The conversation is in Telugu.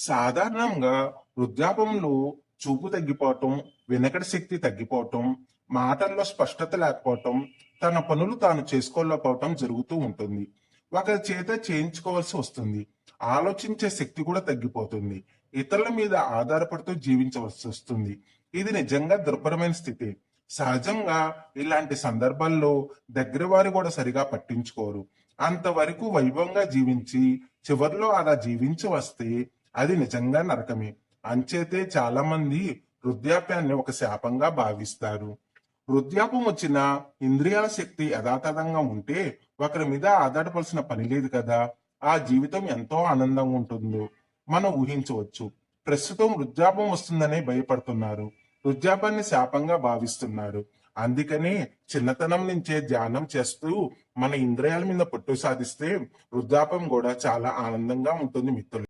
సాధారణంగా వృద్ధాపంలో చూపు తగ్గిపోవటం, వినకడి శక్తి తగ్గిపోవటం, మాటల్లో స్పష్టత లేకపోవటం, తన పనులు తాను చేసుకోలేకపోవటం జరుగుతూ ఉంటుంది. ఒకరి చేత చేయించుకోవాల్సి వస్తుంది. ఆలోచించే శక్తి కూడా తగ్గిపోతుంది. ఇతరుల మీద ఆధారపడుతూ జీవించవలసి వస్తుంది. ఇది నిజంగా దుర్భరమైన స్థితి. సహజంగా ఇలాంటి సందర్భాల్లో దగ్గర వారు కూడా సరిగా పట్టించుకోరు. అంతవరకు వైభవంగా జీవించి చివర్లో అలా జీవించి వస్తే అది నిజంగా నరకమే. అంచేతే చాలా మంది వృద్ధాప్యాన్ని ఒక శాపంగా భావిస్తారు. వృద్ధాప్యం వచ్చిన ఇంద్రియాల శక్తి యథాతథంగా ఉంటే ఒకరి మీద ఆధారపడాల్సిన పని లేదు కదా. ఆ జీవితం ఎంతో ఆనందంగా ఉంటుందో మనం ఊహించవచ్చు. ప్రస్తుతం వృద్ధాప్యం వస్తుందనే భయపడుతున్నారు. వృద్ధాప్యాన్ని శాపంగా భావిస్తున్నారు. అందుకనే చిన్నతనం నుంచే ధ్యానం చేస్తూ మన ఇంద్రియాల మీద పట్టు సాధిస్తే వృద్ధాప్యం కూడా చాలా ఆనందంగా ఉంటుంది మిత్రులు.